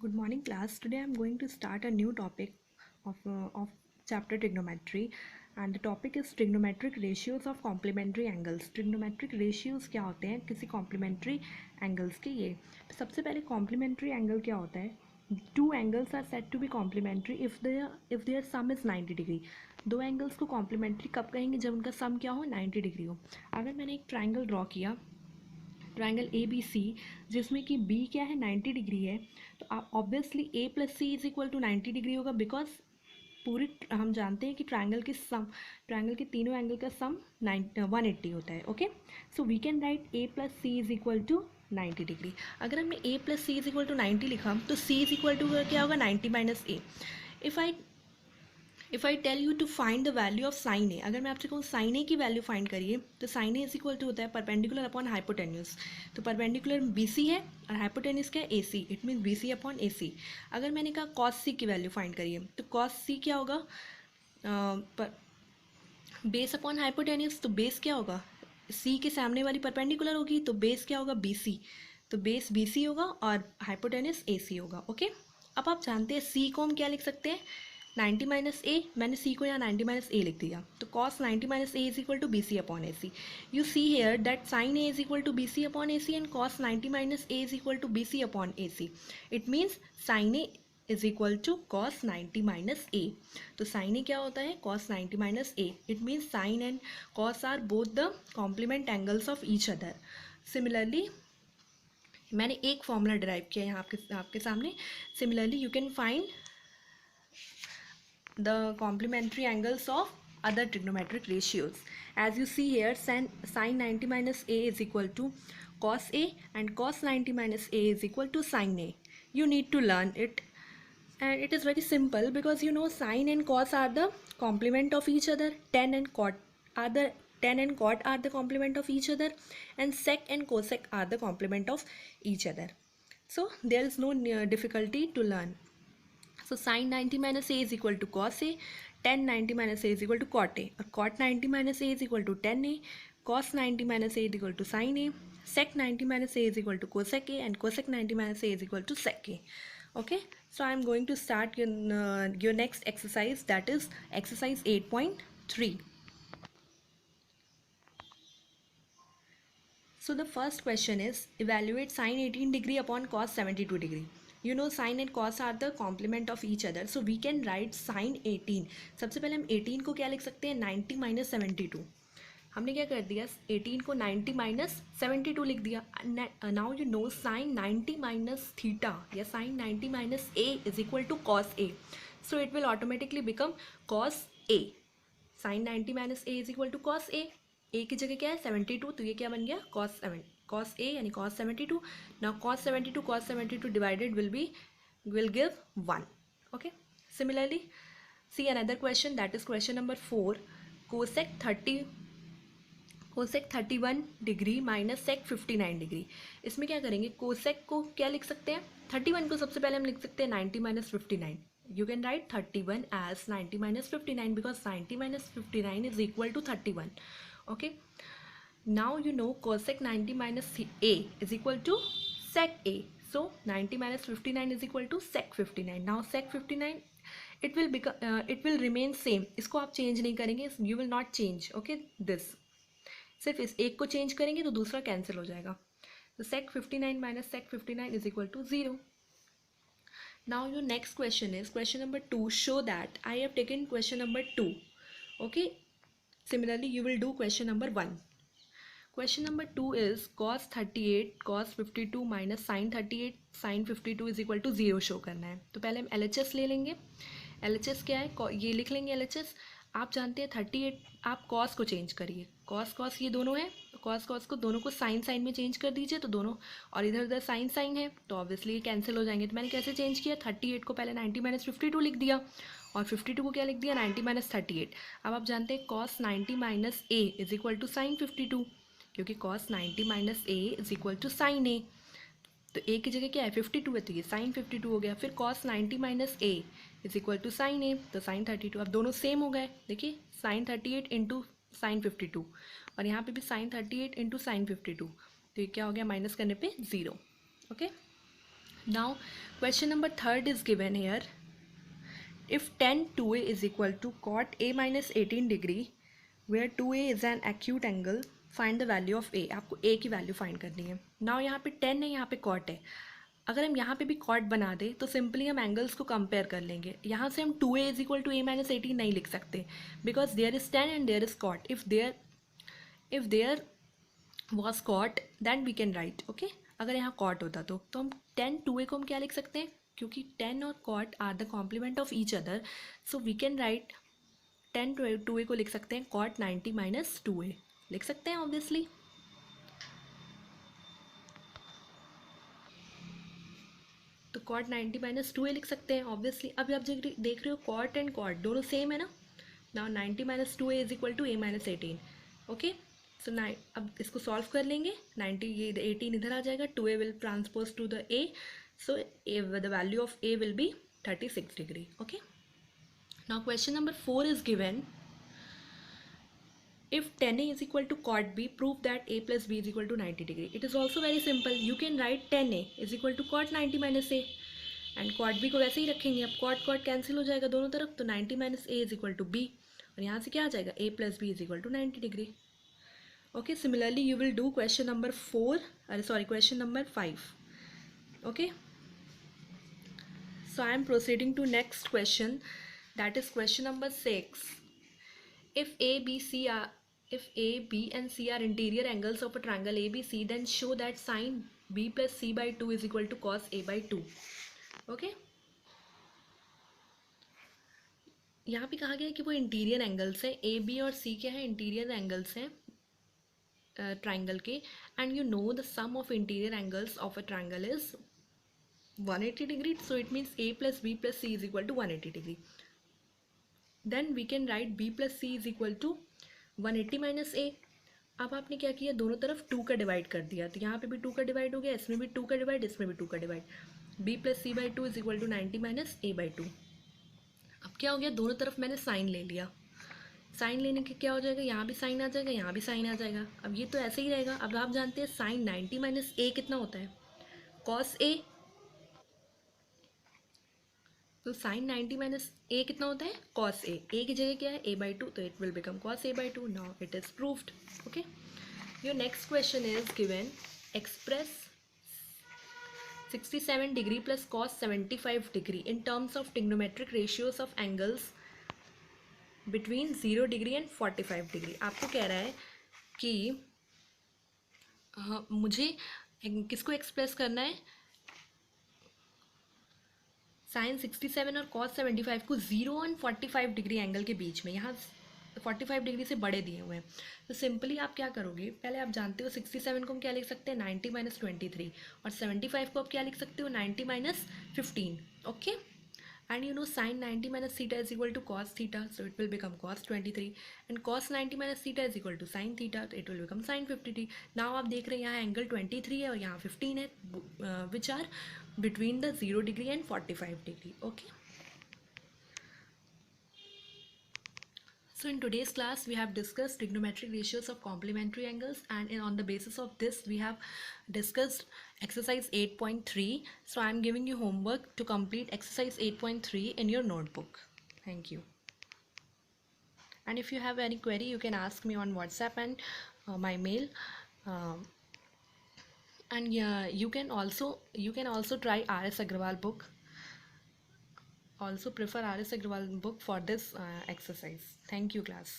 Good morning, class. Today I'm going to start a new topic of chapter trigonometry, and the topic is trigonometric ratios of complementary angles. Trigonometric ratios क्या होते हैं किसी complementary angles के? ये सबसे पहले complementary angle क्या होता है? Two angles are said to be complementary if their sum is 90 degree. दो angles को complementary कब कहेंगे? जब उनका sum क्या हो, 90 degree हो. अगर मैंने एक triangle draw किया, ट्राइंगल ए बी सी, जिसमें कि बी क्या है, 90 डिग्री है, तो आप obviously A plus C is equal to 90 degree होगा, बिकॉज पूरी हम जानते हैं कि ट्राइंगल के तीनों एंगल का सम 180 होता है. Okay, so we can write A plus C is equal to 90 degree. अगर हमने A plus C is equal to 90 लिखा तो सी इज इक्वल टू क्या होगा, 90 minus A. If I tell you to find the value of sine A, अगर मैं आपसे कहूँ साइन ए की वैल्यू फाइंड करिए, तो sine A is equal to होता है परपेंडिकुलर अपॉन हाइपोटेन्यूस. तो परपेंडिकुलर बी सी है और हाइपोटेन्यूस क्या है, A C. It means B C upon A C. अगर मैंने कहा कॉस सी की वैल्यू फाइंड करिए, तो कॉस सी क्या होगा, बेस अपॉन हाइपोटेन्यूस. तो बेस क्या होगा, सी के सामने वाली परपेंडिकुलर होगी, तो बेस क्या होगा, बी सी. तो बेस बी सी होगा और हाइपोटेन्यूस ए सी होगा. ओके, अब आप जानते हैं सी को हम क्या लिख सकते हैं, 90 माइनस ए. मैंने सी को यहाँ 90 माइनस ए लिख दिया, तो cos 90 minus A is equal to B C upon A C. You see here that sine A is equal to B C upon A C and cos 90 minus A is equal to B C upon A C. It means sine A is equal to cos 90 minus A. तो sine A क्या होता है, cos 90 minus A. It means sine and cos are both the complement angles of each other. Similarly मैंने एक formula derive किया यहाँ आपके सामने. Similarly you can find the complementary angles of other trigonometric ratios. As you see here, sin 90 minus a is equal to cos a and cos 90 minus a is equal to sin a. You need to learn it, and it is very simple because you know sin and cos are the complement of each other. Tan and cot are the complement of each other, and sec and cosec are the complement of each other. So there is no difficulty to learn. So sin 90 minus a is equal to cos a, tan 90 minus a is equal to cot a, और cot 90 minus a is equal to tan a, cos 90 minus a is equal to sin a, sec 90 minus a is equal to cosec a, and cosec 90 minus a is equal to sec a. Okay, so I am going to start your next exercise, that is exercise 8.3. So the first question is evaluate sin 18 degree upon cos 72 degree. You know sin and cos are the complement of each other, so we can write sin 18. सबसे पहले हम 18 को क्या लिख सकते हैं, 90 minus 72. हमने क्या कर दिया, 18 को 90 माइनस 72 लिख दिया. Now you know sine 90 minus theta या sine 90 minus A is equal to cos A. So it will automatically become cos A. Sine 90 minus A is equal to cos A. A की जगह क्या है, 72, तो ये क्या बन गया, cos a यानी cos 72. Now cos 72 divided will give 1. Okay, similarly see another question, that is question number 4. cosec 31 degree minus sec 59 degree. इसमें क्या करेंगे, cosec को क्या लिख सकते हैं, 31 को सबसे पहले हम लिख सकते हैं 90 minus 59. You can write 31 as 90 minus 59 because 90 minus 59 is equal to 31. Okay, now you know cosec 90 minus a is equal to sec a. So 90 minus 59 is equal to sec 59. Now sec 59 it will remain same. इसको आप change नहीं करेंगे, you will not change. Okay, this सिर्फ इस एक को change करेंगे तो दूसरा कैंसिल हो जाएगा. तो sec 59 minus sec 59 is equal to 0. Now your next question is question number 2. Show that I have taken question number 2. Okay, similarly you will do question number 1. Question number 2 is cos 38 cos 52 minus sin 38 sin 52 is equal to 0 show करना है. तो पहले हम LHS ले लेंगे. LHS क्या है, ये लिख लेंगे LHS. आप जानते हैं 38, आप cos को चेंज करिए, cos ये दोनों है, cos को दोनों को sin में चेंज कर दीजिए, तो दोनों, और इधर उधर sin है तो ऑब्वियसली ये कैंसिल हो जाएंगे. तो मैंने कैसे चेंज किया, 38 को पहले 90 माइनस 52 लिख दिया और 52 को क्या लिख दिया, 90 माइनस 38. अब आप जानते हैं cos 90 minus a is equal to sin 52, क्योंकि cos 90 minus a is equal to sin a. तो a की जगह क्या है, 52 है, तो ये sin 52 हो गया. फिर cos 90 minus a is equal to sin a, तो sin 32. अब दोनों सेम हो गए, देखिए sin 38 इंटू sin 52, और यहाँ पे भी sin 38 इंटू sin 52, तो ये क्या हो गया, माइनस करने पे 0. Okay, Now question number third is given here. If tan 2a is equal to cot a minus 18 degree, where 2a is an acute angle, find the value of a. आपको a की value find करनी है. Now यहाँ पे tan है, यहाँ पे cot है. अगर हम यहाँ पे भी cot बना दें तो सिंपली हम एंगल्स को कंपेयर कर लेंगे. यहाँ से हम 2a is equal to a minus 18 नहीं लिख सकते, because there is tan and there is cot. If there was cot then we can write. Okay, अगर यहाँ cot होता तो हम tan 2a को हम क्या लिख सकते हैं, क्योंकि tan और cot are the complement of each other, so we can write tan 2a को लिख सकते हैं cot 90 माइनस 2a लिख सकते हैं ऑब्वियसली. तो cot 90 माइनस 2a लिख सकते हैं ऑब्वियसली. अभी आप देख रहे हो cot एंड cot दोनों सेम है ना. Now 90 minus 2a is equal to a minus 18. Okay, so अब इसको सॉल्व कर लेंगे. 90 ये 18 इधर आ जाएगा, 2a will transpose to the a, so the value of a will be 36 degree. Okay, now question number 4 is given. If tan a is equal to cot b, prove that a plus b is equal to 90 degree. It is also very simple. You can write tan a is equal to cot 90 minus a, and cot b को वैसे ही रखेंगे. अब cot cancel हो जाएगा दोनों तरफ, तो 90 minus a is equal to b, और यहाँ से क्या आ जाएगा, a plus b is equal to 90 degree. Okay, similarly you will do question number question number 5. Okay, so I am proceeding to next question, that is question number 6. If A, B and C are interior angles of a triangle ABC, then show that sin B plus C by 2 is equal to cos A by 2. Okay, यहाँ पे कहा गया है कि वो interior angles हैं. A, B और C क्या है, इंटीरियर एंगल्स हैं ट्राइंगल के. And you know the sum of interior angles of a triangle is 180 degree, so it means a plus b plus c is equal to 180 degree. Then we can write b plus c is equal to 180 minus a. अब आपने क्या किया, दोनों तरफ 2 का divide कर दिया, तो यहाँ पे भी 2 का डिवाइड हो गया, इसमें भी 2 का डिवाइड, इसमें भी 2 का divide. b plus C by 2 is equal to 90 minus a by 2. अब क्या हो गया, दोनों तरफ मैंने साइन ले लिया. साइन लेने के क्या हो जाएगा, यहाँ भी साइन आ जाएगा, यहाँ भी साइन आ जाएगा. अब ये तो ऐसे ही रहेगा. अब आप जानते हैं साइन 90 माइनस a कितना होता है, कॉस a. तो साइन 90 माइनस ए कितना होता है, कॉस ए. ए की जगह क्या है, a बाई 2, तो it will become cos a by 2. Now it is proved. Okay, your next question is given. Express 67 degree plus cos 75 degree in terms of trigonometric ratios of angles between 0 degree and 45 degree. आपको कह रहा है कि मुझे किसको express करना है, sign 67 और कॉस 75 को 0 और 45 डिग्री एंगल के बीच में, यहाँ 45 डिग्री से बड़े दिए हुए हैं. तो सिंपली आप क्या करोगे, पहले आप जानते हो 67 को हम क्या लिख सकते हैं, 90 माइनस 23, और 75 को आप क्या लिख सकते हो, 90 minus 15. Okay, and you know sine 90 minus theta is equal to cos theta, so it will become cos 23, and cos 90 minus theta is equal to sine theta, तो it will become sine 53. Now आप देख रहे हैं यहाँ angle 23 है और यहाँ 15 है, which are between the 0 degree and 45 degree. Okay, so in today's class we have discussed trigonometric ratios of complementary angles, and on the basis of this we have discussed exercise 8.3. so I am giving you homework to complete exercise 8.3 in your notebook. Thank you, and if you have any query you can ask me on WhatsApp and my mail. And yeah, you can also try R.S. Agrawal book. Also prefer R.S. Agrawal book for this exercise. Thank you, class.